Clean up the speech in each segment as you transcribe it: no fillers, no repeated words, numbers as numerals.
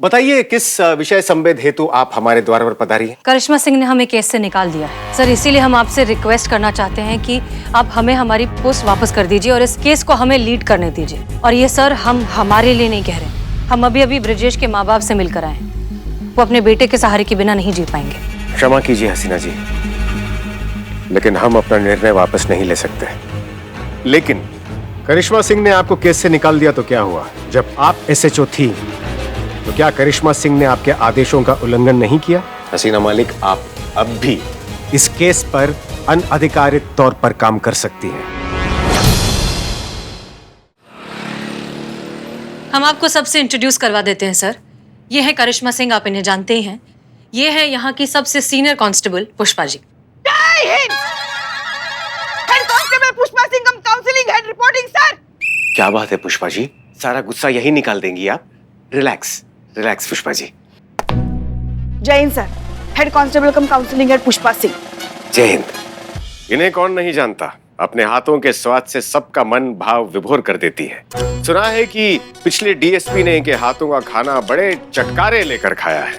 बताइए किस विषय संवेद हेतु आप हमारे द्वार पर पधारी हैं? करिश्मा सिंह ने हमें केस से निकाल दिया है सर, इसीलिए हम आपसे रिक्वेस्ट करना चाहते हैं कि आप हमें हमारी पोस्ट वापस कर दीजिए और इस केस को हमें लीड करने दीजिए। और ये सर हम हमारे लिए नहीं कह रहे, हम अभी अभी ब्रिजेश के माँ बाप से मिलकर आए हैं। वो अपने बेटे के सहारे के बिना नहीं जी पाएंगे। क्षमा कीजिए हसीना जी, लेकिन हम अपना निर्णय वापस नहीं ले सकते। लेकिन करिश्मा सिंह ने आपको केस से निकाल दिया तो क्या हुआ? जब आप SHO थी तो क्या करिश्मा सिंह ने आपके आदेशों का उल्लंघन नहीं किया? हसीना मालिक, आप अब भी इस केस पर अनधिकारित तौर पर काम कर सकती हैं। हम आपको सबसे इंट्रोड्यूस करवा देते हैं सर। ये है करिश्मा सिंह, आप इन्हें जानते ही हैं। ये है यहाँ की सबसे senior constable Pushpa ji. Head constable Pushpa Singh, counselling head reporting sir. क्या बात है पुष्पा जी, सारा गुस्सा यही निकाल देंगी आप? Relax relax Pushpa ji. जय हिंद सर, हेड कांस्टेबल कम काउंसलिंग हेड पुष्पा सिंह। जय हिंद। इन्हें कौन नहीं जानता, अपने हाथों के स्वाद से सबका मन भाव विभोर कर देती है। सुना है कि पिछले DSP ने इनके हाथों का खाना बड़े चटकारे लेकर खाया है।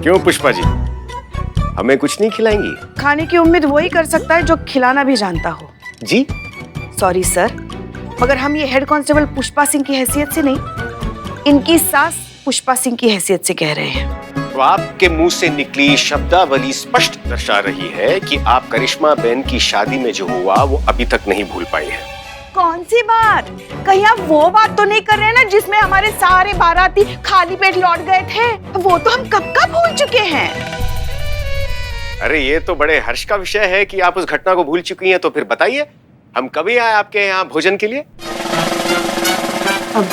क्यों पुष्पा जी, हमें कुछ नहीं खिलाएंगी? खाने की उम्मीद वही कर सकता है जो खिलाना भी जानता हो। जी सॉरी सर, मगर हम ये हेड कांस्टेबल पुष्पा सिंह की हैसियत से नहीं, इनकी सास पुष्पा सिंह की हैसियत से कह रहे हैं। तो आपके मुंह से निकली शब्दावली स्पष्ट दर्शा रही है कि आप करिश्मा बहन की शादी में जो हुआ वो अभी तक नहीं भूल पाई हैं। कौन सी बात? कहीं आप वो बात तो नहीं कर रहे हैं ना जिसमें हमारे सारे बाराती खाली पेट लौट गए थे? वो तो हम कब का भूल चुके हैं। अरे ये तो बड़े हर्ष का विषय है कि आप उस घटना को भूल चुकी हैं। तो फिर बताइए, हम कभी आए आपके यहाँ भोजन के लिए? अब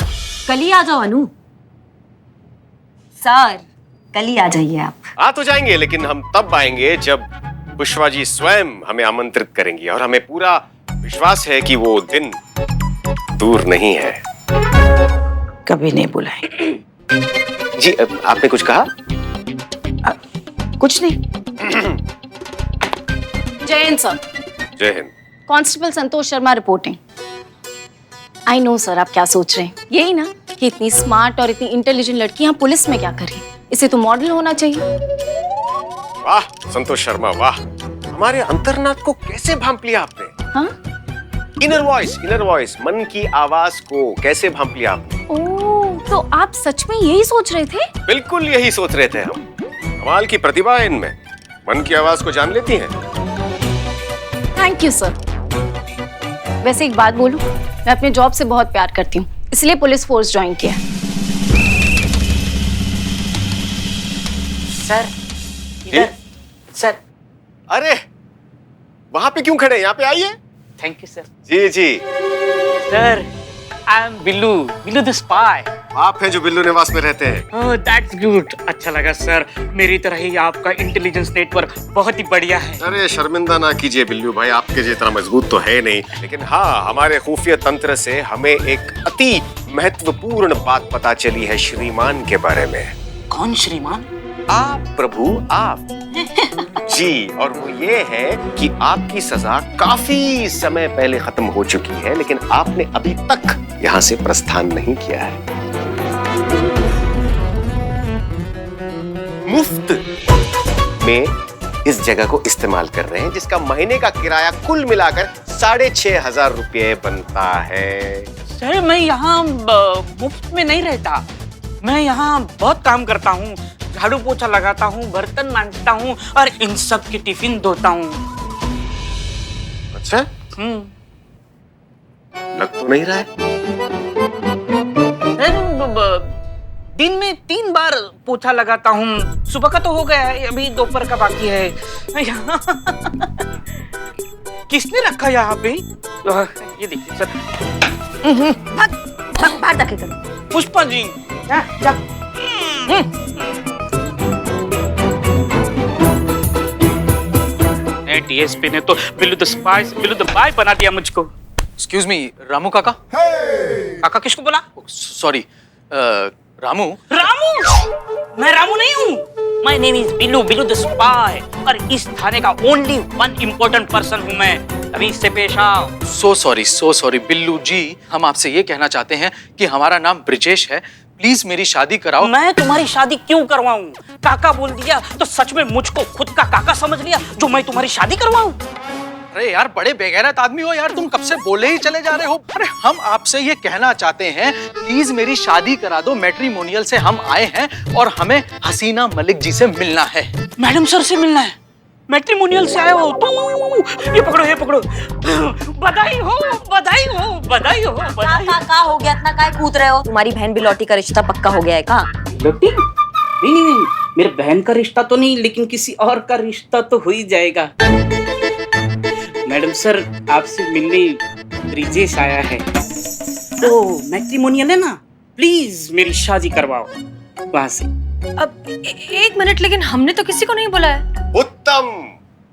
कल ही आ जाओ अनु सर, कल ही आ जाइए आप। आ तो जाएंगे, लेकिन हम तब आएंगे जब पुष्पा जी स्वयं हमें आमंत्रित करेंगी, और हमें पूरा विश्वास है कि वो दिन दूर नहीं है। कभी नहीं बुलाएंगे। जी आपने कुछ कहा? कुछ नहीं। जय हिंद सर। जय Hind. Constable Santosh Sharma reporting. I know sir, आप क्या सोच रहे हैं, यही ना कि इतनी स्मार्ट और इतनी इंटेलिजेंट लड़की यहाँ पुलिस में क्या कर रही है? इसे तो मॉडल होना चाहिए। वाह संतोष शर्मा वाह, हमारे अंतर्नाद को कैसे भांप लिया आपने? हाँ? इनर वॉइस, मन की आवाज को कैसे भांप लिया आपने? ओह, तो आप सच में यही सोच रहे थे? बिल्कुल यही सोच रहे थे हम। कमाल की प्रतिभा है इनमें, मन की आवाज को जान लेती हैं। Thank you sir. वैसे एक बात बोलूं, मैं अपने जॉब से बहुत प्यार करती हूँ, इसलिए पुलिस फोर्स ज्वाइन किया। सर इधर। सर अरे वहां पे क्यों खड़े, यहाँ पे आइए। Thank you sir. जी जी। Sir I am Billu the spy. आप हैं जो बिल्लू निवास में रहते हैं? ओह दैट्स गुड, अच्छा लगा सर। मेरी तरह ही आपका इंटेलिजेंस नेटवर्क बहुत ही बढ़िया है। अरे शर्मिंदा ना कीजिए बिल्लू भाई, आपके जितना मजबूत तो है नहीं, लेकिन हाँ हमारे खुफिया तंत्र से हमें एक अति महत्वपूर्ण बात पता चली है श्रीमान के बारे में। कौन श्रीमान? आप प्रभु, आप। जी, और वो ये है कि आपकी सजा काफी समय पहले खत्म हो चुकी है, लेकिन आपने अभी तक यहाँ से प्रस्थान नहीं किया है। मुफ्त में इस जगह को इस्तेमाल कर रहे हैं, जिसका महीने का किराया कुल मिलाकर 6,500 रुपये बनता है। सर मैं यहाँ मुफ्त में नहीं रहता, मैं यहाँ बहुत काम करता हूँ, झाड़ू पोछा लगाता हूँ, बर्तन मांजता हूँ और इन सब के टिफिन धोता हूँ। अच्छा? लग तो नहीं रहा है। दिन में 3 बार पोछा लगाता हूँ। सुबह का तो हो गया है, अभी दोपहर का बाकी है। किसने रखा यहाँ पे? ये देखिए सर। बाहर जाके करो। पुष्पा जी जा। DSP ने तो बिल्लू द बाय बना दिया मुझको। एक्सक्यूज मी, रामू काका? काका किसको बोला? सॉरी, रामू। मैं रामू नहीं हूँ। My name is Billu the spy, और इस थाने का ओनली वन इम्पोर्टेंट पर्सन हूँ मैं। अभी इससे पेश आओ। सो सॉरी बिल्लू जी, हम आपसे ये कहना चाहते हैं कि हमारा नाम ब्रिजेश है। प्लीज मेरी शादी कराओ। मैं तुम्हारी शादी क्यों करवाऊं? काका बोल दिया तो सच में मुझको खुद का काका समझ लिया जो मैं तुम्हारी शादी करवाऊं? अरे यार, बड़े बेगैरत आदमी हो यार, तुम कब से बोले ही चले जा रहे हो। अरे हम आपसे ये कहना चाहते हैं, प्लीज मेरी शादी करा दो। मैट्रिमोनियल से हम आए हैं और हमें हसीना मलिक जी से मिलना है। मैडम सर से मिलना है? मैट्रिमोनियल से आए हो तो ये पकड़ो, ये पकड़ो। बधाई हो, बधाई हो, बधाई हो, बधाई हो। का हो गया? इतना काय कूद रहे हो? तुम्हारी बहन बिलौटी का रिश्ता पक्का हो गया है का? लौटी? नहीं, मेरे बहन का रिश्ता तो नहीं, लेकिन किसी और का रिश्ता तो हो ही जाएगा। मैडम सर, आपसे मिलने ब्रिजेश आया है। तो मैट्रिमोनियल है ना, प्लीज मेरी शादी करवाओ वहां से। अब एक मिनट, लेकिन हमने तो किसी को नहीं बुलाया। उत्तम,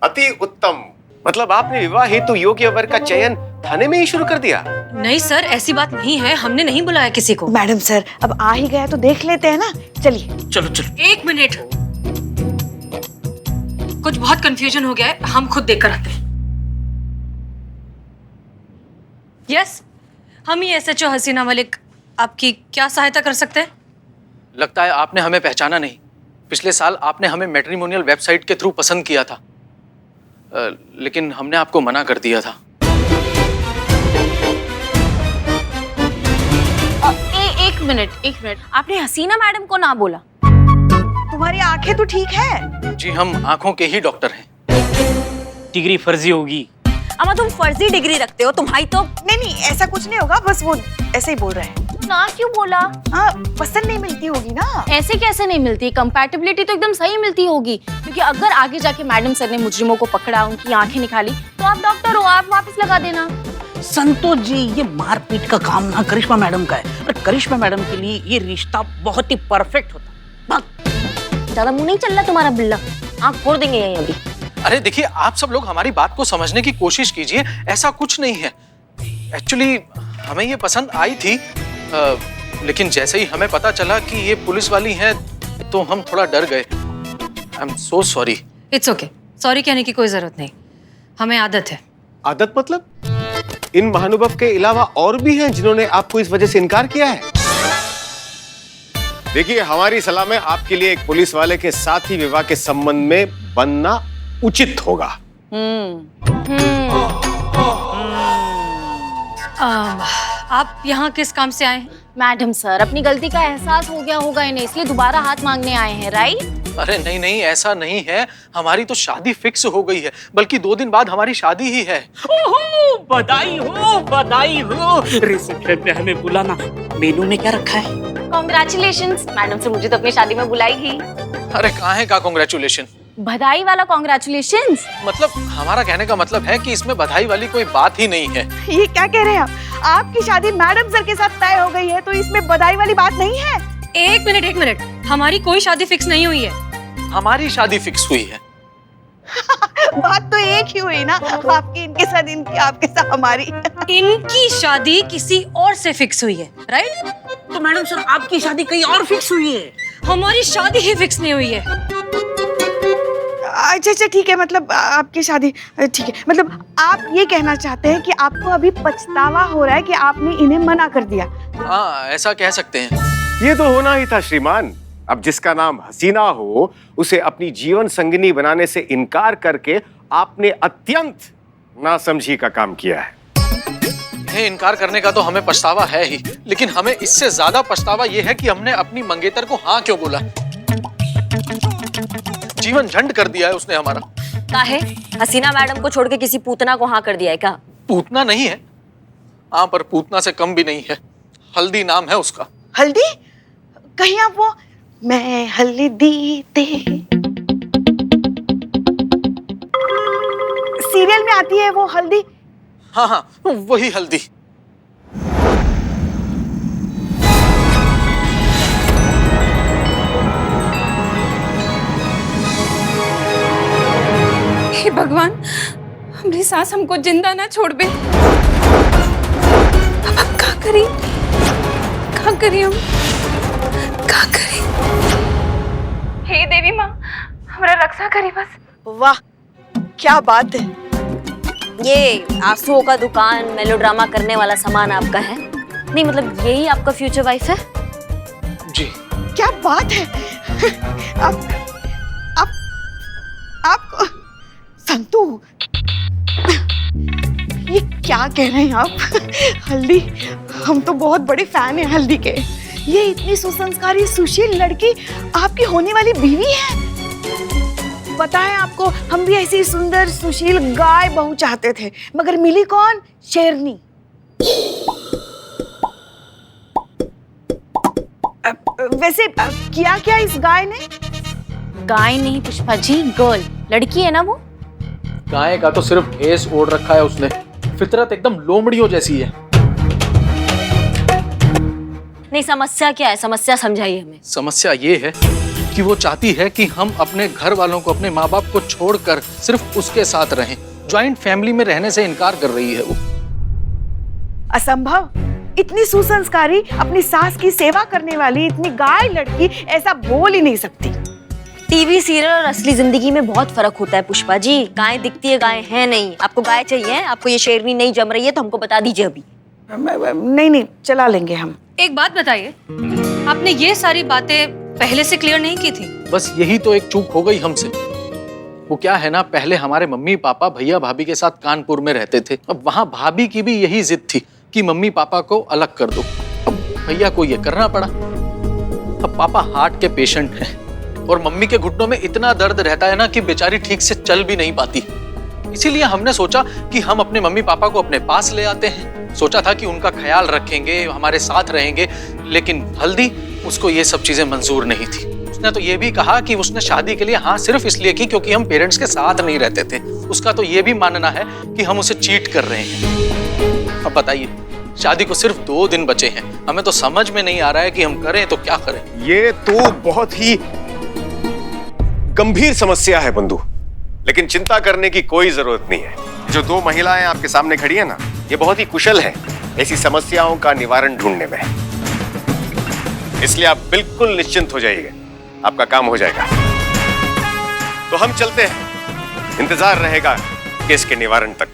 अति उत्तम। मतलब आपने विवाह हेतु योग्य वर का चयन थाने में ही शुरू कर दिया? नहीं सर, ऐसी बात नहीं है, हमने नहीं बुलाया किसी को। मैडम सर, अब आ ही गया तो देख लेते हैं ना। चलिए। चलो चलो। एक मिनट, कुछ बहुत कंफ्यूजन हो गया है, हम खुद देखकर आते हैं। यस, हम ही SHO हसीना मलिक आपकी क्या सहायता कर सकते हैं? लगता है आपने हमें पहचाना नहीं। पिछले साल आपने हमें मैट्रिमोनियल वेबसाइट के थ्रू पसंद किया था, लेकिन हमने आपको मना कर दिया था। एक मिनट, आपने हसीना मैडम को ना बोला? तुम्हारी आंखें तो ठीक है। जी, हम आंखों के ही डॉक्टर हैं। डिग्री फर्जी होगी। अम्मा तुम फर्जी डिग्री रखते हो, तुम्हारी तो। नहीं, ऐसा कुछ नहीं होगा, बस वो ऐसे ही बोल रहे हैं। ना क्यों बोला? हाँ, पसंद नहीं मिलती होगी ना। ऐसे कैसे नहीं मिलती? कंपैटिबिलिटी तो एकदम सही मिलती होगी, क्योंकि अगर आगे जाके मैडम सर ने मुजरिमों को पकड़ा, उनकी आंखें निकाली, तो आप डॉक्टर हो, आप वापस लगा देना। संतोष जी, ये मारपीट का काम ना करिश्मा मैडम का है, और करिश्मा मैडम के लिए ये रिश्ता बहुत ही परफेक्ट होता। ज्यादा मुंह नहीं चल रहा तुम्हारा बिल्ला, आंख फोड़ देंगे यहीं अभी। अरे देखिए, आप सब लोग हमारी बात को समझने की कोशिश कीजिए। ऐसा कुछ नहीं है। एक्चुअली हमें ये पसंद आई थी, लेकिन जैसे ही हमें पता चला कि ये पुलिस वाली हैं, तो हम थोड़ा डर गए। I am so sorry. It's okay, sorry कहने की कोई जरूरत नहीं, हमें आदत है। आदत मतलब? इन महानुभव के अलावा और भी हैं जिन्होंने आपको इस वजह से इनकार किया है? देखिए, हमारी सलाह में आपके लिए एक पुलिस वाले के साथ ही विवाह के संबंध में बनना उचित होगा। आप यहाँ किस काम से आए हैं? मैडम सर, अपनी गलती का एहसास हो गया होगा इन्हें, इसलिए दोबारा हाथ मांगने आए हैं, राइट? अरे नहीं नहीं, ऐसा नहीं है। हमारी तो शादी फिक्स हो गई है, बल्कि 2 दिन बाद हमारी शादी ही है। ओहो, बधाई हो, बधाई हो। रिसेप्शन पे हमें बुलाना। मेनू में क्या रखा है? कॉन्ग्रेचुलेशंस। मैडम सर मुझे तो अपनी शादी में बुलाएगी। अरे कहाँ है का कॉन्ग्रेचुलेशन? बधाई वाला कॉन्ग्रेचुलेशंस। मतलब हमारा कहने का मतलब है कि इसमें बधाई वाली कोई बात ही नहीं है। ये क्या कह रहे हैं आप? आपकी शादी मैडम सर के साथ तय हो गई है, तो इसमें बधाई वाली बात नहीं है। एक मिनट, हमारी कोई शादी फिक्स नहीं हुई है। हमारी शादी फिक्स हुई है। बात तो एक ही हुई ना, आपकी इनके साथ, इनकी आपके साथ हमारी। इनकी शादी किसी और से फिक्स हुई है, राइट? तो मैडम सर, आपकी शादी कहीं और फिक्स हुई है? हमारी शादी ही फिक्स नहीं हुई है। अच्छा, ठीक है, मतलब आपकी शादी ठीक है। मतलब आप ये कहना चाहते हैं कि आपको अभी पछतावा हो रहा है कि आपने इन्हें मना कर दिया? हाँ, ऐसा कह सकते हैं। ये तो होना ही था श्रीमान। अब जिसका नाम हसीना हो, उसे अपनी जीवन संगिनी बनाने से इनकार करके आपने अत्यंत नासमझी का काम किया है। इन्हें इनकार करने का तो हमें पछतावा है ही, लेकिन हमें इससे ज्यादा पछतावा यह है कि हमने अपनी मंगेतर को हाँ क्यों बोला। जीवन झंड कर दिया है उसने हमारा। काहे? हसीना मैडम को छोड़ के किसी पूतना को हाँ कर दिया है क्या? पूतना नहीं है, हाँ, पर पूतना से कम भी नहीं है। हल्दी नाम है उसका। हल्दी? कहीं आप वो मैं हल्दी ते सीरियल में आती है वो हल्दी? हाँ, वही हल्दी। हे भगवान, हमारी सास हमको जिंदा ना छोड़ बे। अब हम क्या करें हम क्या करें? हे देवी माँ, हमारा रक्षा करी बस। वाह, क्या बात है। ये आंसुओं का दुकान, मेलोड्रामा करने वाला सामान आपका है? नहीं मतलब यही आपका फ्यूचर वाइफ है? क्या बात है? आप संतू, ये क्या कह रहे हैं आप? हल्दी, हम तो बहुत बड़े फैन हैं हल्दी के। ये इतनी सुसंस्कारी सुशील लड़की आपकी होने वाली बीवी है। बताएं आपको, हम भी ऐसी सुंदर सुशील गाय बहू चाहते थे, मगर मिली कौन? शेरनी। वैसे किया क्या इस गाय ने? गाय नहीं पुष्पा जी, गर्ल, लड़की है ना वो। गाय का तो सिर्फ भेस ओढ़ रखा है उसने, फितरत एकदम लोमड़ियों जैसी है। नहीं, समस्या क्या है? समस्या समझाइए हमें। समस्या ये है कि वो चाहती है कि हम अपने घर वालों को, अपने माँ बाप को छोड़कर सिर्फ उसके साथ रहें। जॉइंट फैमिली में रहने से इनकार कर रही है वो। असंभव। इतनी सुसंस्कारी, अपनी सास की सेवा करने वाली इतनी गाय लड़की ऐसा बोल ही नहीं सकती। टीवी सीरियल और असली जिंदगी में बहुत फर्क होता है पुष्पा जी। गाय दिखती है, गाय है नहीं। आपको गाय चाहिए, आपको ये शेरनी नहीं जम रही है तो हमको बता दीजिए अभी। नहीं, चला लेंगे हम। एक बात बताइए, आपने ये सारी बातें पहले से क्लियर नहीं की थी? बस यही तो एक चूक हो गई हमसे। वो क्या है ना, पहले हमारे मम्मी पापा भैया भाभी के साथ कानपुर में रहते थे। अब वहाँ भाभी की भी यही जिद थी कि मम्मी पापा को अलग कर दो। अब भैया को ये करना पड़ा। अब पापा हार्ट के पेशेंट हैं और मम्मी के घुटनों में इतना दर्द रहता है ना कि बेचारी ठीक से चल भी नहीं पाती। इसीलिए हमने सोचा कि हम अपने मम्मी पापा को अपने पास ले आते हैं। सोचा था कि उनका ख्याल रखेंगे, हमारे साथ रहेंगे, लेकिन हल्दी, उसको ये सब चीजें मंजूर नहीं थी। उसने तो ये भी कहा कि उसने शादी के लिए हाँ सिर्फ इसलिए की क्योंकि हम पेरेंट्स के साथ नहीं रहते थे। उसका तो ये भी मानना है कि हम उसे चीट कर रहे हैं। अब बताइए, शादी को सिर्फ 2 दिन बचे हैं, हमें तो समझ में नहीं आ रहा है कि हम करें तो क्या करें। ये तो बहुत ही गंभीर समस्या है बंधु, लेकिन चिंता करने की कोई जरूरत नहीं है। जो 2 महिलाएं आपके सामने खड़ी है ना, ये बहुत ही कुशल हैं ऐसी समस्याओं का निवारण ढूंढने में। इसलिए आप बिल्कुल निश्चिंत हो जाइए, आपका काम हो जाएगा। तो हम चलते हैं, इंतजार रहेगा केस के निवारण तक।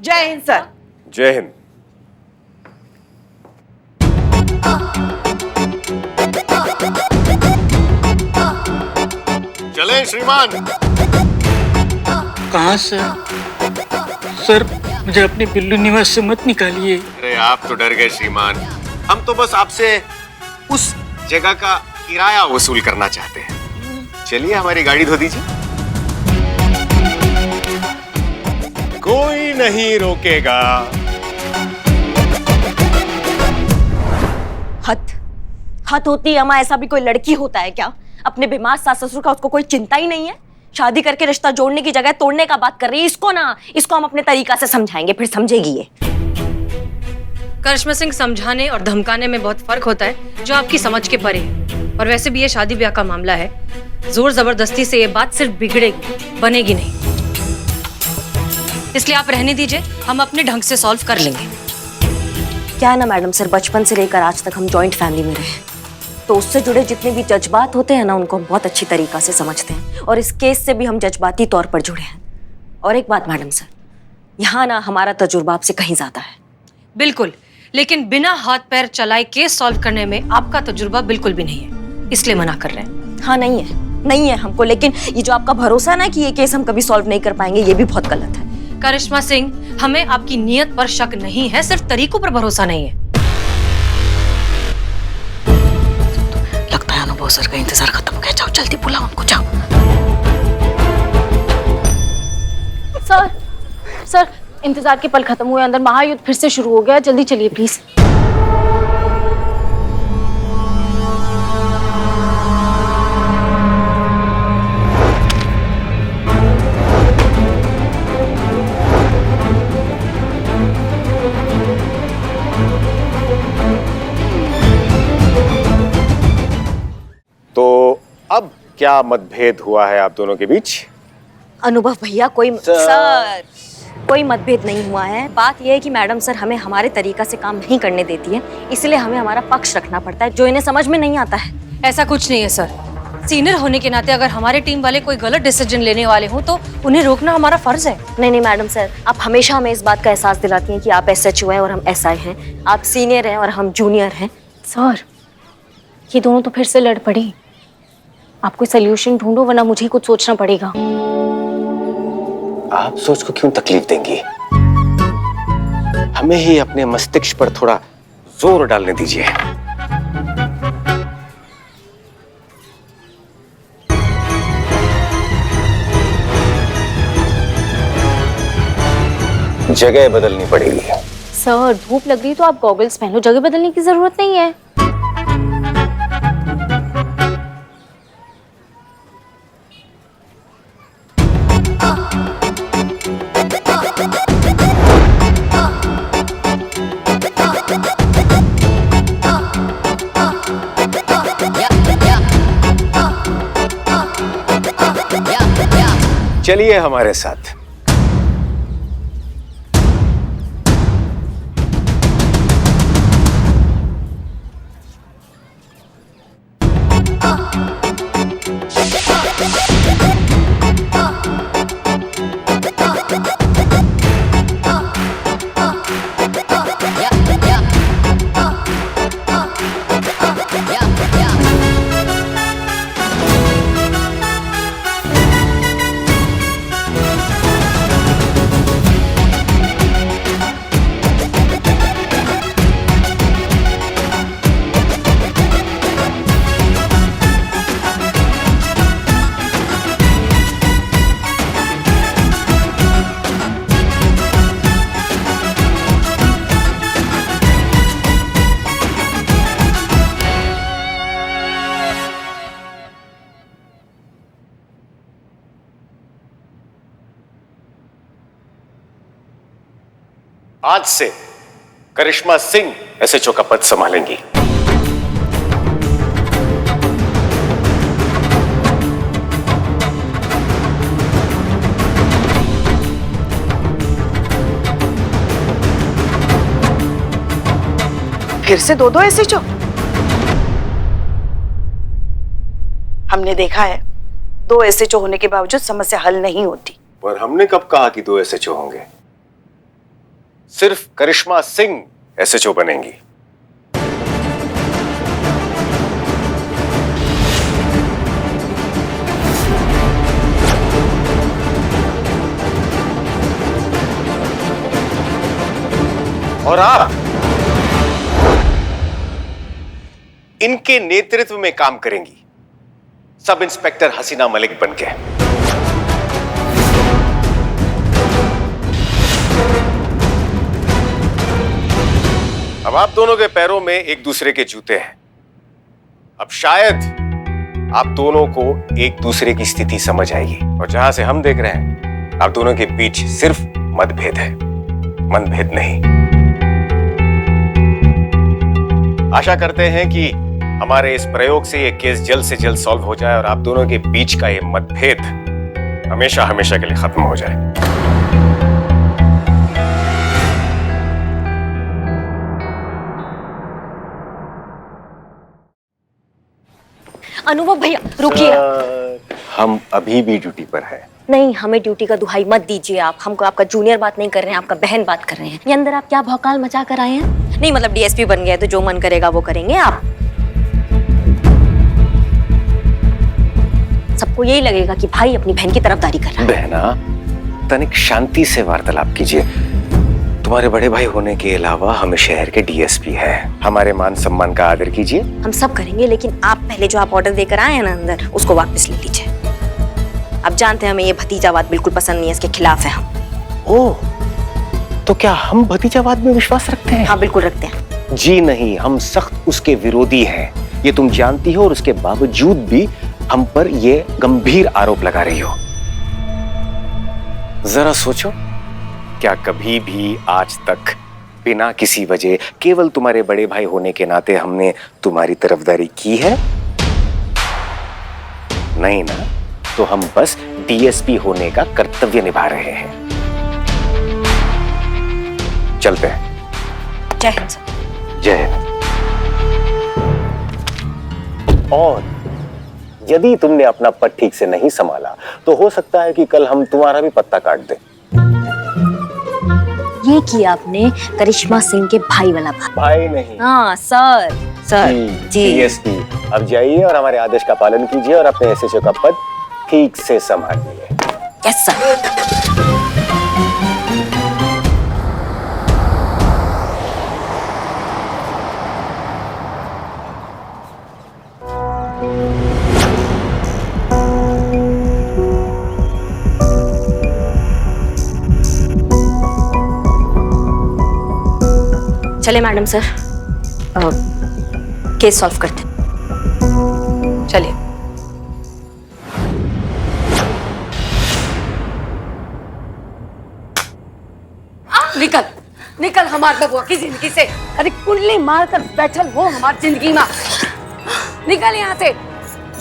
जय हिंद सर। जय हिंद। चलें श्रीमान। कहाँ सर, मुझे अपने बिल्लू निवास से मत निकालिए। अरे आप तो डर गए श्रीमान, हम तो बस आपसे उस जगह का किराया वसूल करना चाहते हैं। चलिए हमारी गाड़ी धो दीजिए। कोई नहीं रोकेगा। हद होती है अम्मा। ऐसा भी कोई लड़की होता है क्या? अपने बीमार सास ससुर का उसको कोई चिंता ही नहीं है। शादी करके रिश्ता जोड़ने की जगह तोड़ने का बात कर रही है। इसको हम अपने तरीका से समझाएंगे, फिर समझेगी ये। करिश्मा सिंह, समझाने और धमकाने में बहुत फर्क होता है, जो आपकी समझ के परे है। और वैसे भी ये शादी ब्याह का मामला है, जोर जबरदस्ती से ये बात सिर्फ बिगड़ेगी, बनेगी नहीं। इसलिए आप रहने दीजिए, हम अपने ढंग से सॉल्व कर लेंगे। क्या है ना मैडम सर, बचपन से लेकर आज तक हम जॉइंट फैमिली में रहे, तो उससे जुड़े जितने भी जज्बात होते हैं ना, उनको हम बहुत अच्छी तरीका से समझते हैं। और इस केस से भी हम जज्बाती तौर पर जुड़े हैं। और एक बात मैडम सर, यहाँ ना हमारा तजुर्बा आपसे कहीं ज्यादा है। बिल्कुल, लेकिन बिना हाथ पैर चलाए केस सॉल्व करने में आपका तजुर्बा बिल्कुल भी नहीं है, इसलिए मना कर रहे हैं। हाँ, नहीं है हमको, लेकिन ये जो आपका भरोसा ना कि ये केस हम कभी सॉल्व नहीं कर पाएंगे, ये भी बहुत गलत है। करिश्मा सिंह, हमें आपकी नीयत पर शक नहीं है, सिर्फ तरीकों पर भरोसा नहीं है। लगता है अनुभव सर का इंतजार खत्म हो गया। जाओ जल्दी बुलाओ उनको, जाओ। सर, इंतजार के पल खत्म हुए, अंदर महायुद्ध फिर से शुरू हो गया। जल्दी चलिए प्लीज। तो अब क्या मतभेद हुआ है आप दोनों के बीच? अनुभव भैया, कोई मतभेद नहीं हुआ है। बात यह है कि मैडम सर हमें हमारे तरीका से काम नहीं करने देती है, इसलिए हमें हमारा पक्ष रखना पड़ता है, जो इन्हें समझ में नहीं आता है। ऐसा कुछ नहीं है सर। सीनियर होने के नाते अगर हमारे टीम वाले कोई गलत डिसीजन लेने वाले हों तो उन्हें रोकना हमारा फर्ज है। नहीं मैडम सर, आप हमेशा हमें इस बात का एहसास दिलाती हैं कि आप SHO हैं और हम SI हैं, आप सीनियर हैं और हम जूनियर हैं। सर, ये दोनों तो फिर से लड़ पड़ी। आप कोई सोल्यूशन ढूंढो वरना मुझे ही कुछ सोचना पड़ेगा। आप सोच को क्यों तकलीफ देंगी? हमें ही अपने मस्तिष्क पर थोड़ा जोर डालने दीजिए। जगह बदलनी पड़ेगी। सर धूप लग रही तो आप गॉगल्स पहन लो, जगह बदलने की जरूरत नहीं है। चलिए हमारे साथ। आज से करिश्मा सिंह एसएचओ का पद संभालेंगी। फिर से दो एसएचओ? हमने देखा है 2 एसएचओ होने के बावजूद समस्या हल नहीं होती। पर हमने कब कहा कि 2 एसएचओ होंगे? सिर्फ करिश्मा सिंह एसएचओ बनेंगी। और आप इनके नेतृत्व में काम करेंगी, सब इंस्पेक्टर हसीना मलिक बनके। अब आप दोनों के पैरों में एक दूसरे के जूते हैं। अब शायद आप दोनों को एक दूसरे की स्थिति समझ आएगी। और जहां से हम देख रहे हैं, आप दोनों के बीच सिर्फ मतभेद है, मनभेद नहीं। आशा करते हैं कि हमारे इस प्रयोग से ये केस जल्द से जल्द सॉल्व हो जाए और आप दोनों के बीच का ये मतभेद हमेशा हमेशा के लिए खत्म हो जाए। अनुभव भैया रुकिए। हम अभी भी ड्यूटी पर हैं। नहीं, हमें ड्यूटी का दुहाई मत दीजिए आप। हमको आपका जूनियर बात नहीं कर रहे हैं, आपका बहन बात कर रहे हैं। ये अंदर आप क्या भौकाल मचा कर आए हैं? नहीं मतलब डीएसपी बन गए तो जो मन करेगा वो करेंगे आप। सबको यही लगेगा कि भाई अपनी बहन की तरफदारी कर रहा है। बहना, तनिक शांति से वार्तालाप कीजिए। तुम्हारे बड़े भाई होने के अलावा हमें शहर के डीएसपी है। हमारे मान सम्मान का आदर कीजिए। हम सब करेंगे, लेकिन आप पहले जो आप ऑर्डर देकर आए हैं ना अंदर, उसको वापस ले लीजिए। आप जानते हैं हमें ये भतीजावाद बिल्कुल पसंद नहीं है, इसके खिलाफ है हम। ओह, तो क्या हम भतीजावाद में विश्वास रखते हैं? हाँ बिल्कुल रखते हैं। जी नहीं, हम सख्त उसके विरोधी हैं। ये तुम जानती हो और उसके बावजूद भी हम पर ये गंभीर आरोप लगा रही हो। जरा सोचो, क्या कभी भी आज तक बिना किसी वजह, केवल तुम्हारे बड़े भाई होने के नाते हमने तुम्हारी तरफदारी की है? नहीं ना, तो हम बस डीएसपी होने का कर्तव्य निभा रहे हैं। चलते हैं। जय हिंद सर। जय हिंद। और यदि तुमने अपना पद ठीक से नहीं संभाला तो हो सकता है कि कल हम तुम्हारा भी पत्ता काट दें। ये किया आपने करिश्मा सिंह के भाई वाला बात। भाई नहीं। हाँ सर, सर जी डीएसपी, अब जाइए और हमारे आदेश का पालन कीजिए और अपने एसएचओ का पद ठीक से संभालिए। Yes sir. चले मैडम सर, केस सॉल्व करते हैं। चलिए। निकल निकल हमारे बबुआ की जिंदगी से। अरे कुंडली मार कर बैठल हो हमारी जिंदगी में। निकल यहाँ से।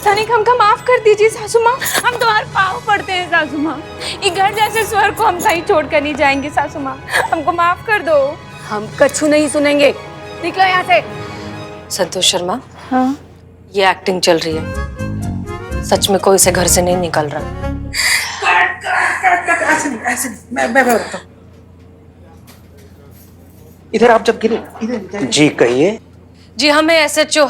तनिक हमको माफ कर दीजिए सासू माँ, हम तुम्हारे पाँव पड़ते हैं सासू माँ। ये घर जैसे स्वर्ग को हम कहीं छोड़ कर नहीं जाएंगे सासू माँ, हमको माफ कर दो। हम कछु नहीं सुनेंगे, निकलो यहाँ से। संतोष शर्मा, हाँ ये एक्टिंग चल रही है, सच में कोई से घर से नहीं निकल रहा। ऐसे नहीं, मैं बताता हूँ। इधर आप जब गिरे, इधर जी कहिए। जी हमें एसएचओ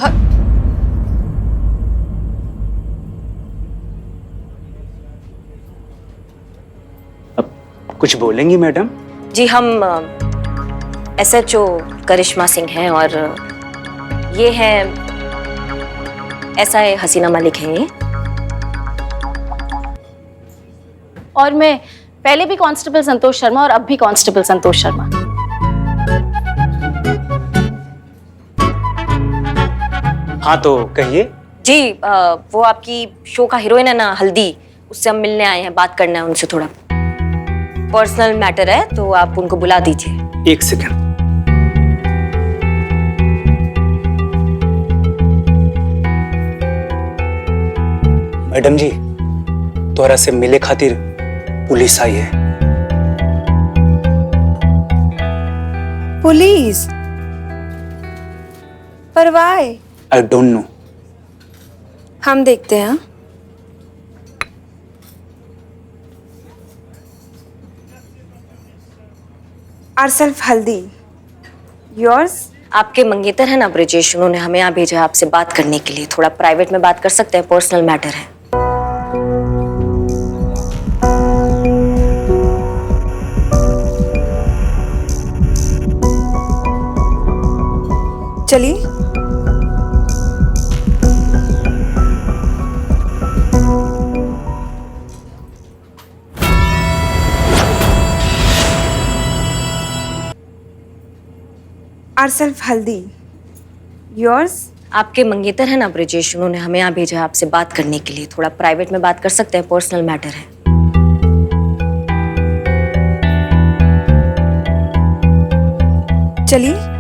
कुछ बोलेंगी मैडम? जी हम एसएचओ करिश्मा सिंह हैं और ये है एसआई हसीना मलिक हैं ये। और मैं पहले भी कांस्टेबल संतोष शर्मा और अब भी कांस्टेबल संतोष शर्मा। हाँ तो कहिए। जी वो आपकी शो का हीरोइन है ना हल्दी, उससे हम मिलने आए हैं, बात करना है उनसे, थोड़ा पर्सनल मैटर है तो आप उनको बुला दीजिए। एक सेकंड। मैडम जी, तोरा से मिले खातिर पुलिस आई है। पुलिस? पर वाई? I don't know. हम देखते हैं। Ourself हल्दी, yours? आपके मंगेतर है ना ब्रिजेश, उन्होंने हमें यहाँ भेजा है आपसे बात करने के लिए। थोड़ा प्राइवेट में बात कर सकते हैं, पर्सनल मैटर है। चलिए। Ourself हल्दी, yours? आपके मंगेतर है ना ब्रिजेश, उन्होंने हमें यहाँ भेजा है आपसे बात करने के लिए। थोड़ा प्राइवेट में बात कर सकते हैं, पर्सनल मैटर है। चलिए।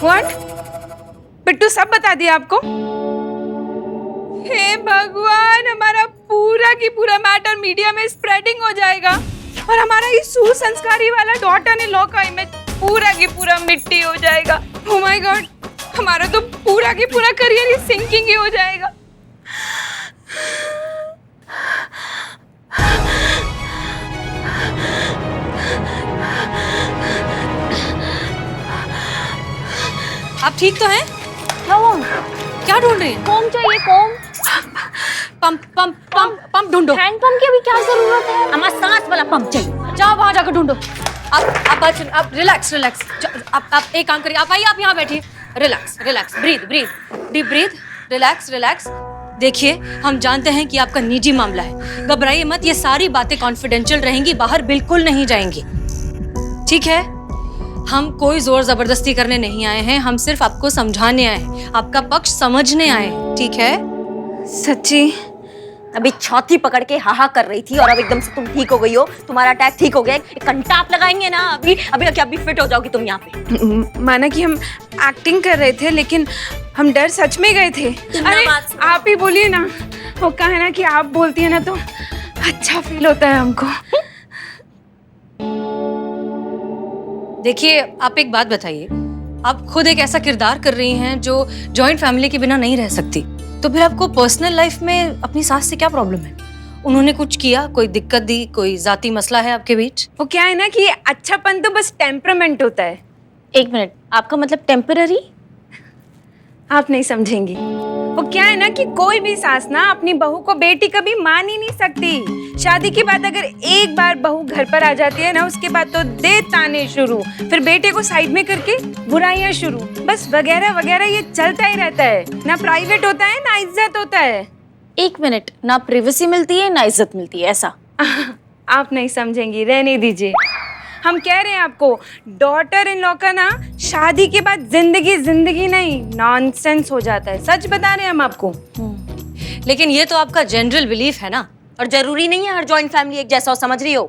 What? बिट्टू सब बता दिया आपको? हे भगवान, हमारा पूरा की पूरा मैटर मीडिया में स्प्रेडिंग हो जाएगा और हमारा ये सुसंस्कारी वाला डॉटर इन लॉ का इमेज पूरा की पूरा मिट्टी हो जाएगा। ओह माय गॉड, हमारा तो पूरा की पूरा करियर ही सिंकिंग ही हो जाएगा। आप ठीक तो हैं? क्या हुआ? क्या ढूंढ रही हैं? कॉम चाहिए, com. Pump pump pump pump ढूंढो। हैंड पंप की अभी क्या जरूरत है? हमारा सांस वाला पंप चाहिए। जाओ वहां जाकर ढूंढो। आप बात सुन, आप रिलैक्स रिलैक्स। आप एक काम करिए, आप आइए, आप यहाँ बैठिए। Relax relax, breathe breathe, deep breathe, relax relax. देखिए, हम जानते हैं कि आपका निजी मामला है, घबराइए मत। ये सारी बातें कॉन्फिडेंशियल रहेंगी, बाहर बिल्कुल नहीं जाएंगी, ठीक है? हम कोई जोर जबरदस्ती करने नहीं आए हैं, हम सिर्फ आपको समझाने आए हैं, आपका पक्ष समझने आए हैं, ठीक है? सच्ची? अभी छाती पकड़ के हाहा कर रही थी और अब एकदम से तुम ठीक हो गई हो, तुम्हारा अटैक ठीक हो गया। एक घंटा आप लगाएंगे ना, अभी अभी क्या अभी फिट हो जाओगी तुम यहाँ पे। माना कि हम एक्टिंग कर रहे थे, लेकिन हम डर सच में गए थे। अरे आप ही बोलिए ना, वो कहा ना कि आप बोलती है ना तो अच्छा फील होता है हमको। देखिए, आप एक बात बताइए, आप खुद एक ऐसा किरदार कर रही हैं जो जॉइंट फैमिली के बिना नहीं रह सकती, तो तो फिर आपको पर्सनल लाइफ में अपनी सास से क्या प्रॉब्लम है? उन्होंने कुछ किया, कोई दिक्कत दी, कोई जाती मसला है आपके बीच? वो क्या है ना कि अच्छापन तो बस टेम्परामेंट होता है। एक मिनट, आपका मतलब टेम्पररी? आप नहीं समझेंगी। वो क्या है ना कि कोई भी सास ना अपनी बहू को बेटी कभी मान ही नहीं सकती। शादी के बाद अगर एक बार बहू घर पर आ जाती है ना, उसके बाद तो दे ताने शुरू, फिर बेटे को साइड में करके बुराइयां शुरू, बस वगैरह वगैरह ये चलता ही रहता है। ना प्राइवेट होता है ना इज्जत होता है। एक मिनट, ना प्रिवेसी मिलती है ना इज्जत मिलती है, ऐसा? आप नहीं समझेंगी, रहने दीजिए। हम कह रहे हैं आपको, डॉटर इन लॉ का ना शादी के बाद जिंदगी नहीं नॉनसेंस हो जाता है। सच बता रहे हैं हम आपको। लेकिन ये तो आपका जनरल बिलीफ है ना, और जरूरी नहीं है हर जॉइंट फैमिली एक जैसा हो, समझ रही हो?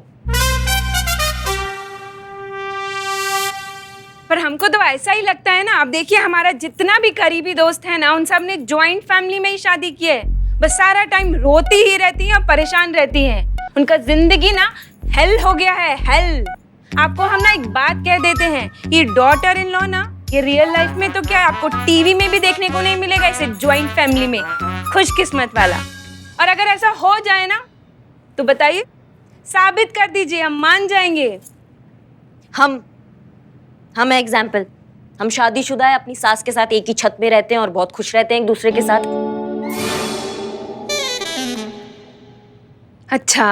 पर हमको तो ऐसा ही लगता है ना। अब देखिए, हमारा जितना भी करीबी दोस्त है ना, उन सब ने जॉइंट फैमिली में ही शादी की है। बस सारा टाइम रोती ही रहती हैं और परेशान रहती हैं। उनका जिंदगी ना हेल हो गया है, हेल। आपको हम ना एक बात कह देते हैं, ये डॉटर इन लॉ ना, ये रियल लाइफ में तो क्या आपको टीवी में भी देखने को नहीं मिलेगा इसे जॉइंट फैमिली में। खुशकिस्मत वाला। और अगर ऐसा हो जाए ना तो बताइए, साबित कर दीजिए, हम मान जाएंगे। हम एग्जाम्पल, हम शादीशुदा है, अपनी सास के साथ एक ही छत में रहते हैं और बहुत खुश रहते हैं एक दूसरे के साथ। अच्छा,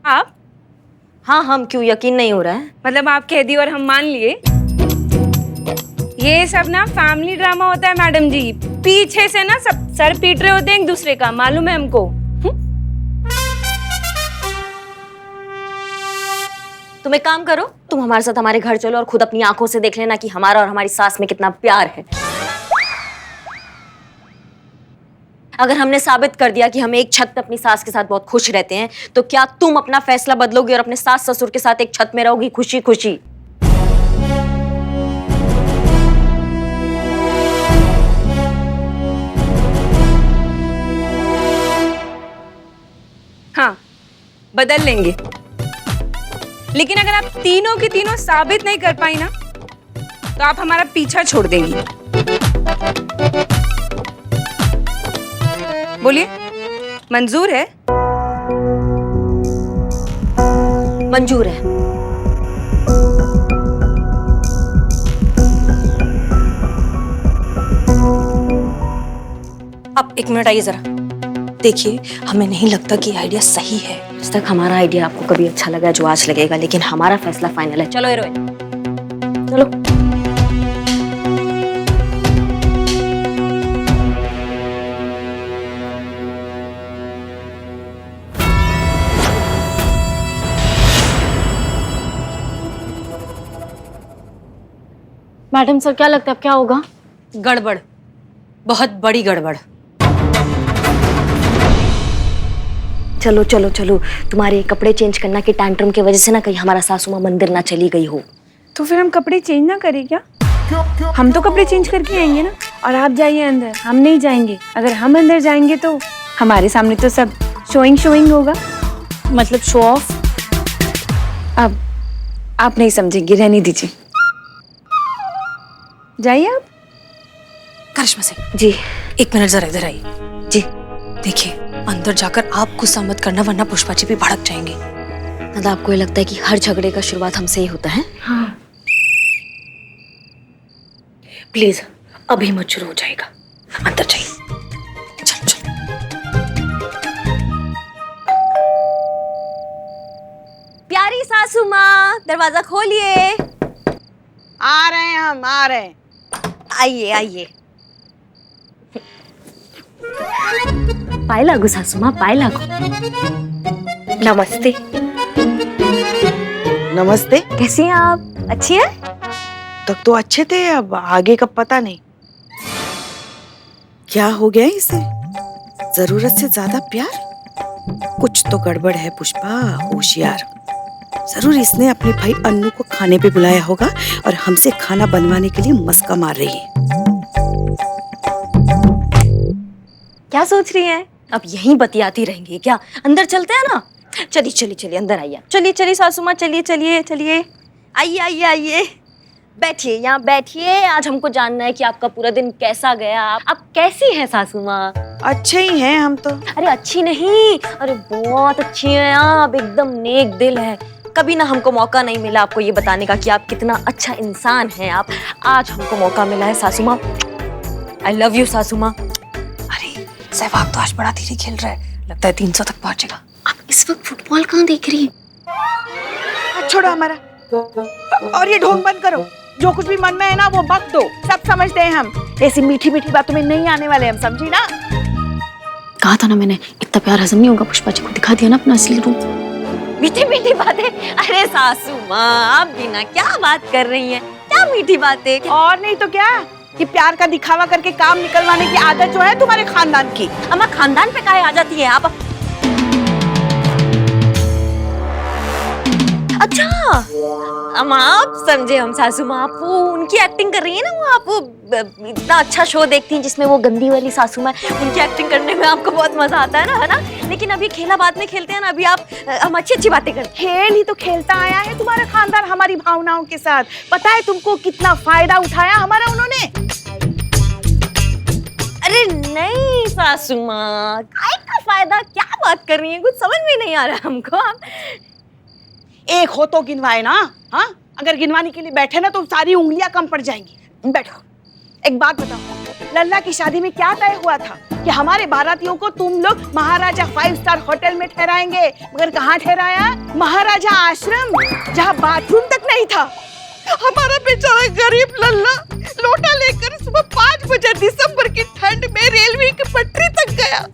आप? हाँ, हम क्यों, यकीन नहीं हो रहा है? मतलब आप कह दी और हम मान लिए? ये सब ना फैमिली ड्रामा होता है मैडम जी। पीछे से ना सब सर पीट रहे होते हैं एक दूसरे का, मालूम है हमको। तुम एक काम करो, तुम हमारे साथ हमारे घर चलो और खुद अपनी आंखों से देख लेना कि हमारा और हमारी सास में कितना प्यार है। अगर हमने साबित कर दिया कि हम एक छत पे अपनी सास के साथ बहुत खुश रहते हैं, तो क्या तुम अपना फैसला बदलोगी और अपने सास ससुर के साथ एक छत में रहोगी खुशी खुशी? हाँ, बदल लेंगे। लेकिन अगर आप तीनों की तीनों साबित नहीं कर पाई ना, तो आप हमारा पीछा छोड़ देंगी। बोलिए, मंजूर है? मंजूर है। आप एक मिनट आइए जरा। देखिए, हमें नहीं लगता कि आइडिया सही है। आज तक हमारा आइडिया आपको कभी अच्छा लगा जो आज लगेगा, लेकिन हमारा फैसला फाइनल है। चलो हीरोइन, चलो। मैडम सर, क्या लगता है अब क्या होगा? गड़बड़, बहुत बड़ी गड़बड़। चलो चलो चलो, तुम्हारे कपड़े चेंज करना की टैंट्रम की वजह से ना कहीं हमारा सासू माँ मंदिर ना चली गई हो। तो फिर हम कपड़े चेंज ना करें क्या? हम तो कपड़े चेंज करके आएंगे ना, और आप जाइए अंदर, हम नहीं जाएंगे। अगर हम अंदर जाएंगे तो हमारे सामने तो सब शोइंग होगा। मतलब शो ऑफ? अब आप नहीं समझेंगे, रहने दीजिए। जाइए आप। करिश्मा सिंह जी। एक मिनट जरा इधर आइए। जी। देखिए, अंदर जाकर आप गुस्सा मत करना, वरना पुष्पा जी भी भड़क जाएंगे। दादा, आपको ये लगता है कि हर झगड़े का शुरुआत हमसे ही होता है? हाँ। प्लीज अभी मत शुरू हो जाएगा, अंदर जाइए। चल चल। प्यारी सासू माँ, दरवाजा खोलिए। आ रहे हैं हम, आ रहे हैं। आइए आइए। पाए लागू सासू माँ, पाए लागू। नमस्ते। नमस्ते। कैसी हैं आप? अच्छी हैं? तक तो अच्छे थे, अब आगे का पता नहीं। क्या हो गया इसे? जरूरत से ज्यादा प्यार? कुछ तो गड़बड़ है पुष्पा, होशियार। जरूर इसने अपने भाई अन्नू को खाने पे बुलाया होगा और हमसे खाना बनवाने के लिए मस्का मार रही है। क्या सोच रही हैं? अब यहीं बतियाती रहेंगी क्या? अंदर चलते हैं ना? चलिए चलिए चलिए, अंदर आइए। चलिए चलिए सासू माँ, चलिए चलिए चलिए, आइए आइए आइए। बैठिए, यहाँ बैठिए। आज हमको जानना है कि आपका पूरा दिन कैसा गया। आप कैसी हैं सासू माँ? अच्छे ही हैं हम तो। अरे अच्छी नहीं, अरे बहुत अच्छी हैं आप, एकदम नेक दिल है। कभी ना हमको मौका नहीं मिला आपको ये बताने का कि आप कितना अच्छा इंसान हैं आप। आज हमको मौका मिला है सासू माँ। आई लव यू सासू माँ। अरे सहवाग तो आज बड़ा धीरे खेल रहा है, लगता है 300 तक पहुंचेगा। आप इस वक्त फुटबॉल कहाँ देख रही हैं? छोड़ो हमारा, और ये ढोंग बंद करो। जो कुछ भी मन में है ना वो बक दो, सब समझते हैं हम। ऐसी मीठी मीठी बातों में नहीं आने वाले हम, समझी ना? कहा था ना मैंने, इतना प्यार हजम नहीं होगा। पुष्पा जी को दिखा दिया ना अपना असली रूप। मीठी मीठी बातें? अरे सासू माँ, आप भी ना क्या बात कर रही हैं? क्या मीठी बातें? और नहीं तो क्या, कि प्यार का दिखावा करके काम निकलवाने की आदत जो है तुम्हारे खानदान की। अम्मा खानदान पे काहे आ जाती है आप? अच्छा अम्मा, आप समझे हम सासू माँ। आप वो उनकी एक्टिंग कर रही है ना, वो आप वो इतना अच्छा शो देखती हैं जिसमें वो गंदी वाली सासू माँ, उनकी एक्टिंग करने में आपको बहुत मजा आता है ना? लेकिन अभी खेला बाद में खेलते हैं ना, अभी हम अच्छी अच्छी बातें करते हैं। खेल ही तो खेलता आया है तुम्हारा खानदान हमारी भावनाओं के साथ। पता है तुमको कितना फायदा उठाया हमारा उन्होंने? अरे नहीं सासू माँ, काय का फायदा? क्या बात कर रही हैं? कुछ समझ में नहीं आ रहा हमको। आप एक हो तो गिनवाए ना। हाँ, अगर गिनवाने के लिए बैठे ना तो सारी उंगलियां कम पड़ जाएंगी। बैठो, एक बात बताओ, लल्ला की शादी में क्या तय हुआ था कि हमारे बारातियों को तुम लोग महाराजा 5 स्टार होटल में ठहराएंगे, मगर कहाँ ठहराया? महाराजा आश्रम, जहाँ बाथरूम तक नहीं था। हमारा बेचारा गरीब लल्ला लोटा लेकर सुबह 5 बजे दिसंबर की ठंड में रेलवे की पटरी तक गया।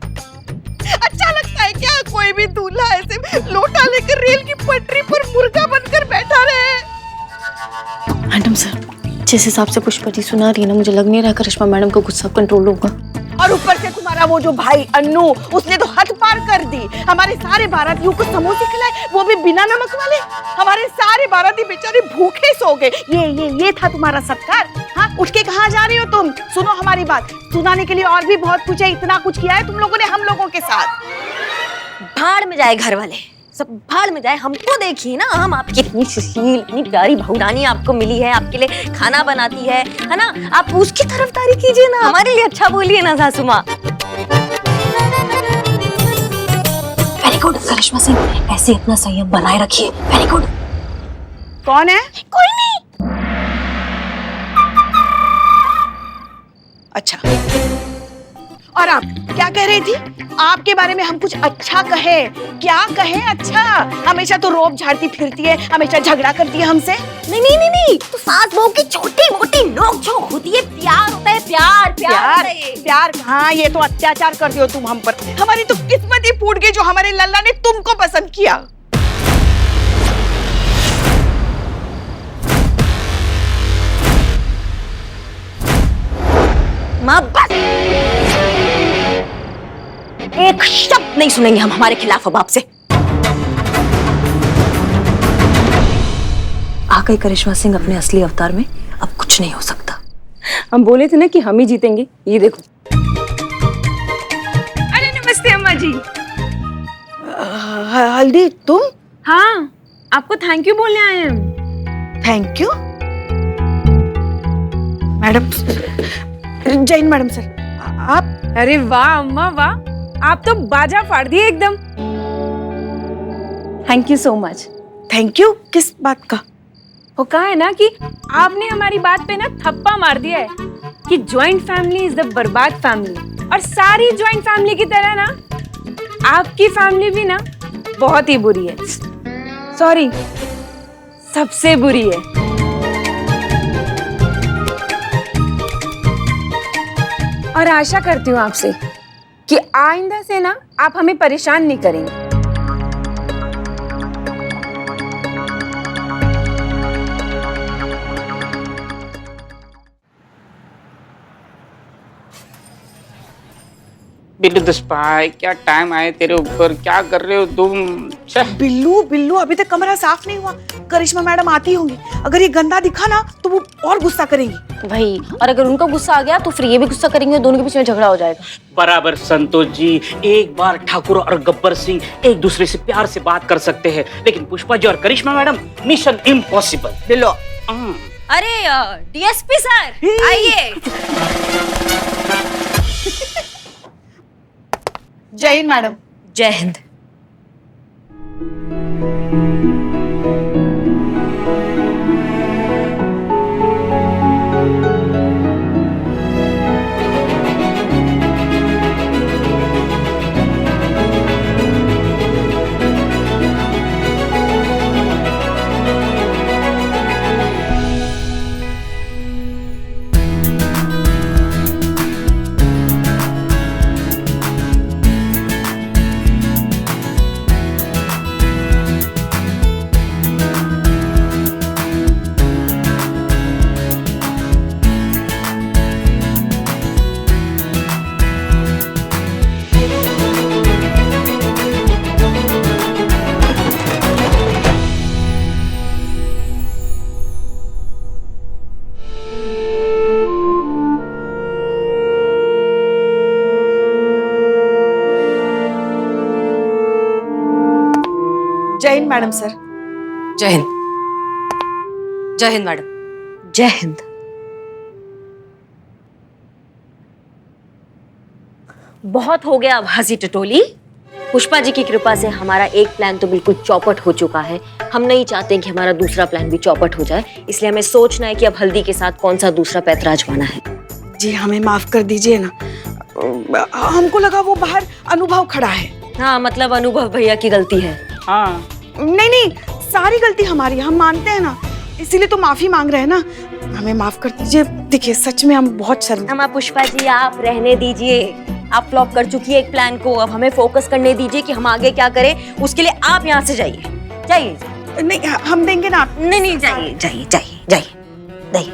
अच्छा लगता है क्या कोई भी दूल्हा ऐसे लोटा लेकर रेल की पटरी पर मुर्गा बनकर बैठा रहे? मैडम सर, जिस हिसाब से पुष्पा जी सुना रही है ना, मुझे लग नहीं रहा करिश्मा मैडम को गुस्सा कंट्रोल होगा। और ऊपर से तुम्हारा वो जो भाई अन्नू, उसने तो हद पार कर दी। हमारे सारे बारातियों को समोसे खिलाए, वो भी बिना नमक वाले। हमारे सारे बाराती बेचारे भूखे सो गए। ये था तुम्हारा सत्कार? हाँ, उठ के कहाँ जा रही हो तुम? सुनो हमारी बात, सुनाने के लिए और भी बहुत कुछ है। इतना कुछ किया है तुम लोगों ने हम लोगों के साथ। भाड़ में जाए घर वाले, सब भाड़ में जाए। हमको देखिए ना, हम आपकी इतनी सुशील, इतनी प्यारी बहुरानी आपको मिली है, आपके लिए खाना बनाती है ना? आप उसकी तरफदारी कीजिए ना, हमारे लिए अच्छा बोलिए ना सासू माँ। वेरी गुड करिश्मा सिंह, ऐसे इतना संयम बनाए रखिए। Very good. कौन है? कोई नहीं। अच्छा, और आप क्या कह रही थी? आपके बारे में हम कुछ अच्छा कहे? क्या कहे अच्छा? हमेशा तो रोब झाड़ती फिरती है, हमेशा झगड़ा करती है हमसे। नहीं, तो सास बहू की छोटी मोटी नोक झोंक होती है, प्यार होता है। प्यार कहाँ? ये तो अत्याचार करती हो तुम हम पर। हमारी तो किस्मत ही फूट गई जो हमारे लल्ला ने तुमको पसंद किया। माँ बस, एक शब्द नहीं सुनेंगे हम हमारे खिलाफ अब आपसे। आ गई करिश्मा सिंह अपने असली अवतार में, अब कुछ नहीं हो सकता। हम बोले थे ना कि हम ही जीतेंगे, ये देखो। अरे नमस्ते अम्मा जी। हल्दी तुम? हाँ, आपको थैंक यू बोलने आए हैं हम। Thank you madam. Jain madam sir, आप? अरे वाह अम्मा वाह, आप तो बाजा फाड़ दिए एकदम। Thank you so much. Thank you किस बात का? वो कहा है ना कि आपने हमारी बात पे ना थप्पा मार दिया है कि ज्वाइंट फैमिली इज द बर्बाद फैमिली, और सारी ज्वाइंट फैमिली की तरह ना आपकी फैमिली भी ना बहुत ही बुरी है। सॉरी, सबसे बुरी है। और आशा करती हूँ आपसे कि आइंदा से ना आप हमें परेशान नहीं करेंगे। बिल्लू द स्पाई, क्या टाइम आए तेरे ऊपर, क्या कर रहे हो तुम? बिल्लू अभी तक कमरा साफ नहीं हुआ। करिश्मा मैडम आती होंगी, अगर ये गंदा दिखा ना तो वो और गुस्सा करेंगी। भाई, और अगर उनको गुस्सा आ गया तो फिर ये भी गुस्सा करेंगे, दोनों के बीच में झगड़ा हो जाएगा। बराबर संतोष जी, एक बार ठाकुर और गब्बर सिंह एक दूसरे से प्यार से बात कर सकते हैं, लेकिन पुष्पा जी और करिश्मा मैडम मिशन इम्पॉसिबल। बिल्लो, अरे डीएसपी सर आइए। जय हिंद मैडम। जय हिंद। जय हिंद मैडम सर। जय हिंद। जय हिंद मैडम। जय हिंद। बहुत हो गया अब हंसी टटोली। पुष्पा जी की कृपा से हमारा एक प्लान तो बिल्कुल चौपट हो चुका है। हम नहीं चाहते कि हमारा दूसरा प्लान भी चौपट हो जाए, इसलिए हमें सोचना है कि अब हल्दी के साथ कौन सा दूसरा पैंतरा आजमाना है। जी हमें माफ कर दीजिए ना, हमको लगा वो बाहर अनुभव खड़ा है। हाँ मतलब अनुभव भैया की गलती है। हाँ नहीं नहीं, सारी गलती हमारी है, हम मानते हैं ना, इसीलिए तो माफी मांग रहे हैं ना। हमें माफ कर दीजिए। देखिए सच में हम बहुत शर्मिंदा। हम पुष्पा जी आप रहने दीजिए। आप फ्लॉप कर चुकी है एक प्लान को, अब हमें फोकस करने दीजिए कि हम आगे क्या करें। उसके लिए आप यहाँ से जाइए। जाइए। नहीं हम देंगे ना। नहीं नहीं जाइए जाइए जाइए जाइए जाइए।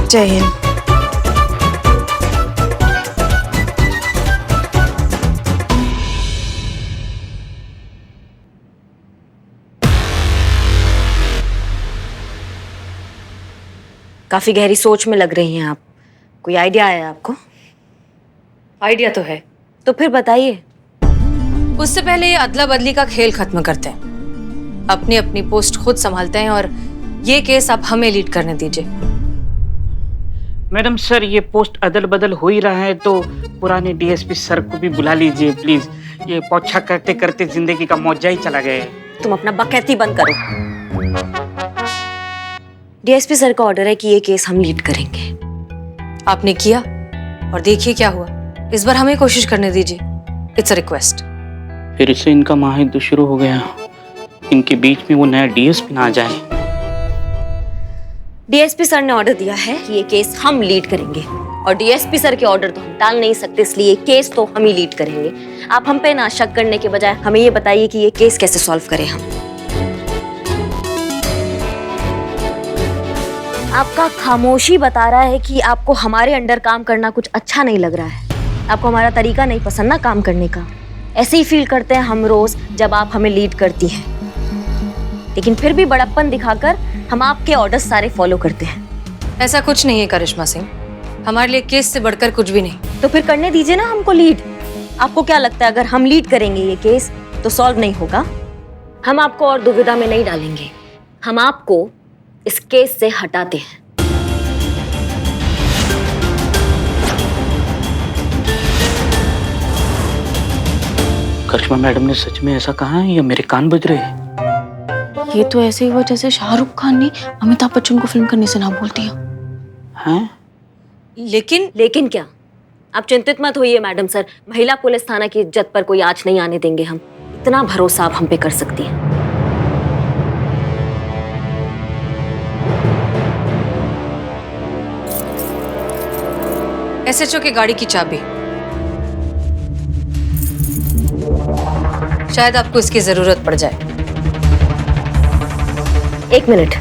जय हिंद। काफी गहरी सोच में लग रही हैं आप। कोई आइडिया आया आपको? आइडिया तो है। तो फिर बताइए। उससे पहले ये अदला बदली का खेल खत्म करते हैं। अपनी अपनी पोस्ट खुद संभालते हैं और ये केस आप हमें लीड करने दीजिए। मैडम सर, ये पोस्ट अदल बदल हो ही रहा है तो पुराने डीएसपी सर को भी बुला लीजिए प्लीज। ये पोछा करते करते जिंदगी का मौजा ही चला गया है। तुम अपना बकैती बंद करो। डीएसपी सर का ऑर्डर है कि ये केस हम लीड करेंगे। आपने किया और देखिए क्या हुआ। इस बार हमें कोशिश करने दीजिए। It's a request. फिर से इनका महायुद्ध शुरू हो गया। इनके बीच में वो नया डीएसपी ना आ जाए। डीएसपी सर ने ऑर्डर दिया है कि ये केस हम लीड करेंगे और डीएसपी सर के ऑर्डर तो हम टाल नहीं सकते, इसलिए ये केस तो हम ही लीड करेंगे। आप हम पे ना शक करने के बजाय हमें ये बताइए कि ये केस कैसे सॉल्व करें हम। आपका खामोशी बता रहा है कि आपको हमारे अंडर काम करना कुछ अच्छा नहीं लग रहा है। आपको हमारा तरीका नहीं पसंद ना काम करने का। ऐसे ही फील करते हैं हम रोज जब आप हमें लीड करती हैं, लेकिन फिर भी बड़प्पन दिखाकर हम आपके ऑर्डर्स सारे फॉलो करते हैं। ऐसा कुछ नहीं है करिश्मा सिंह, हमारे लिए केस से बढ़कर कुछ भी नहीं। तो फिर करने दीजिए ना हमको लीड। आपको क्या लगता है अगर हम लीड करेंगे ये केस तो सॉल्व नहीं होगा? हम आपको और दुविधा में नहीं डालेंगे, हम आपको इस केस से हटाते हैं। करिश्मा मैडम ने सच में ऐसा कहा है या मेरे कान बज रहे हैं? ये तो ऐसे ही हुआ जैसे शाहरुख खान ने अमिताभ बच्चन को फिल्म करने से ना बोल दिया। हैं? लेकिन क्या? आप चिंतित मत होइए मैडम सर, महिला पुलिस थाना की इज्जत पर कोई आंच नहीं आने देंगे हम। इतना भरोसा आप हम पे कर सकती हैं। एसएचओ की गाड़ी की चाबी। शायद आपको इसकी जरूरत पड़ जाए। एक मिनट।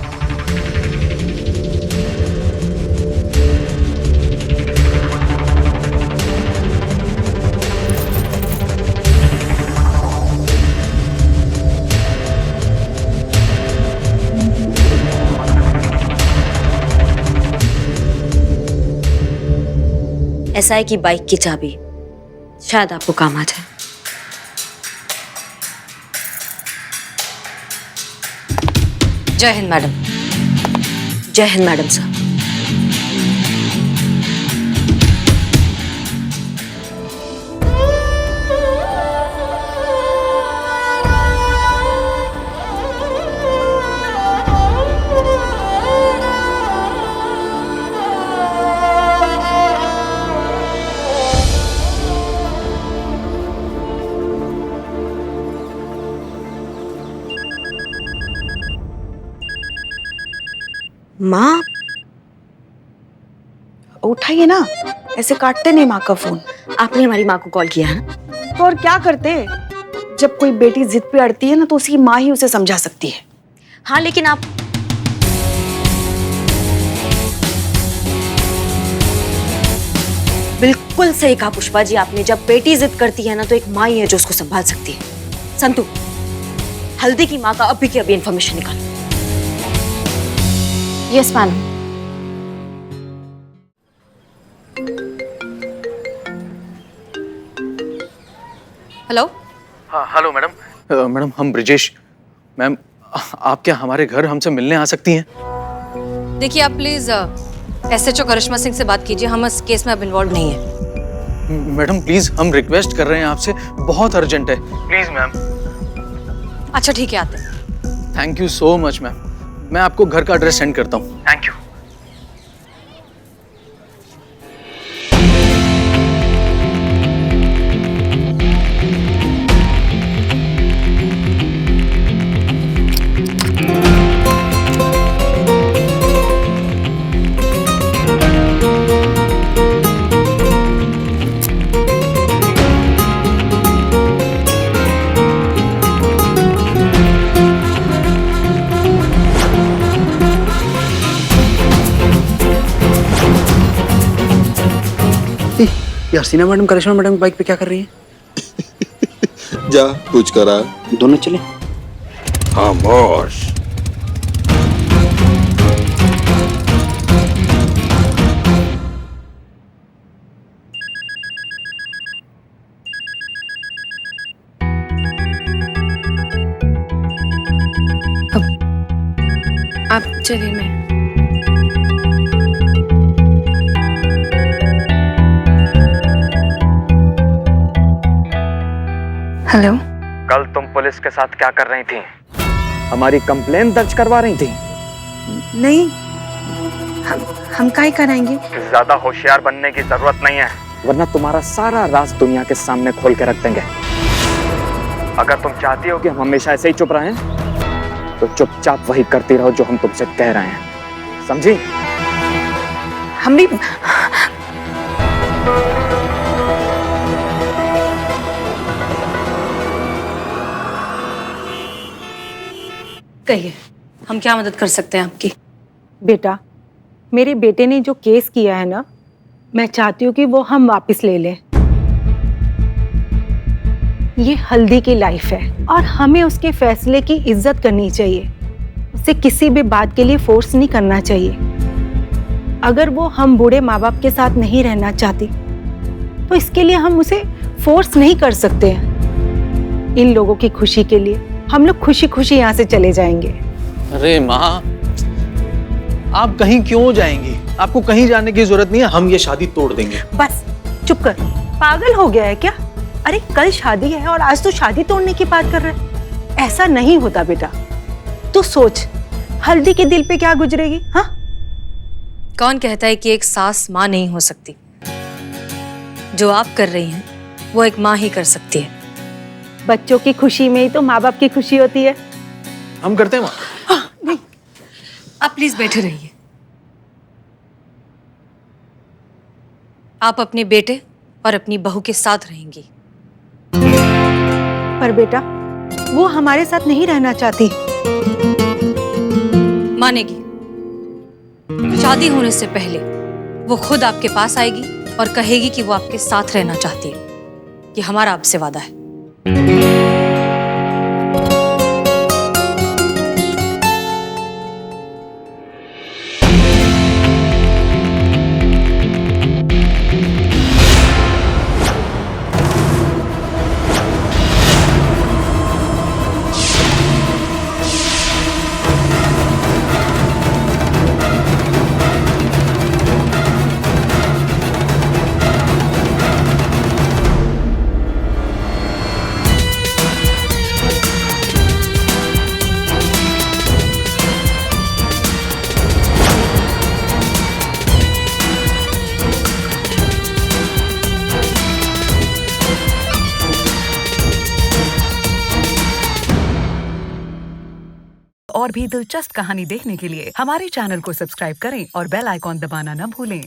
एसआई की बाइक की चाबी, शायद आपको काम आ जाए। जय हिंद मैडम। जय हिंद मैडम साहब। माँ, उठाइए ना, ऐसे काटते नहीं माँ का फोन। आपने हमारी माँ को कॉल किया है ना? तो और क्या करते? जब कोई बेटी जिद पे अड़ती है ना तो उसकी माँ ही उसे समझा सकती है। हाँ, लेकिन आप बिल्कुल सही कहा पुष्पा जी आपने। जब बेटी जिद करती है ना तो एक माँ ही है जो उसको संभाल सकती है। संतू, हल्दी की माँ का अभी की अभी इंफॉर्मेशन निकालो। Yes madam. हेलो। हाँ हेलो मैडम। मैडम हम ब्रिजेश। मैम आप क्या हमारे घर हमसे मिलने आ सकती हैं? देखिए आप प्लीज एसएचओ करिश्मा सिंह से बात कीजिए, हम इस केस में अब इन्वॉल्व नहीं है। मैडम प्लीज, हम रिक्वेस्ट कर रहे हैं आपसे, बहुत अर्जेंट है, प्लीज मैम। अच्छा ठीक है, आते हैं। Thank you so much ma'am. मैं आपको घर का एड्रेस सेंड करता हूँ। Thank you. यार सीना मैडम करिश्मा मैडम की बाइक पे क्या कर रही है? जा पूछ कर आ। दोनों चले। खामोश। आप चलिए, मैं हेलो। कल तुम पुलिस के साथ क्या कर रही थी? हमारी कंप्लेन दर्ज करवा रही थी? नहीं, हम काहे कराएंगे? ज्यादा होशियार बनने की जरूरत नहीं है, वरना तुम्हारा सारा राज दुनिया के सामने खोल के रख देंगे। अगर तुम चाहती हो कि हम हमेशा ऐसे ही चुप रहें, तो चुपचाप वही करती रहो जो हम तुमसे कह रहे हैं, समझी? हम भी कहिए, हम क्या मदद कर सकते हैं आपकी? बेटा, मेरे बेटे ने जो केस किया है ना, मैं चाहती हूँ कि वो हम वापस ले लें। ये हल्दी की लाइफ है और हमें उसके फैसले की इज्जत करनी चाहिए। उसे किसी भी बात के लिए फोर्स नहीं करना चाहिए। अगर वो हम बूढ़े माँ बाप के साथ नहीं रहना चाहती तो इसके लिए हम उसे फोर्स नहीं कर सकते हैं। इन लोगों की खुशी के लिए हम लोग खुशी खुशी यहाँ से चले जाएंगे। अरे माँ, आप कहीं क्यों जाएंगी? आपको कहीं जाने की जरूरत नहीं है, हम ये शादी तोड़ देंगे। बस चुप कर, पागल हो गया है क्या? अरे कल शादी है और आज तो शादी तोड़ने की बात कर रहा है। ऐसा नहीं होता बेटा। तू सोच, हल्दी के दिल पे क्या गुजरेगी? हाँ, कौन कहता है कि एक सास माँ नहीं हो सकती? जो आप कर रही हैं वो एक माँ ही कर सकती है। बच्चों की खुशी में ही तो माँ बाप की खुशी होती है। हम करते हैं माँ। नहीं, आप प्लीज बैठे रहिए। आप अपने बेटे और अपनी बहू के साथ रहेंगी। पर बेटा, वो हमारे साथ नहीं रहना चाहती। मानेगी। शादी होने से पहले वो खुद आपके पास आएगी और कहेगी कि वो आपके साथ रहना चाहती है। ये हमारा आपसे वादा है। और भी दिलचस्प कहानी देखने के लिए हमारे चैनल को सब्सक्राइब करें और बेल आइकॉन दबाना न भूलें।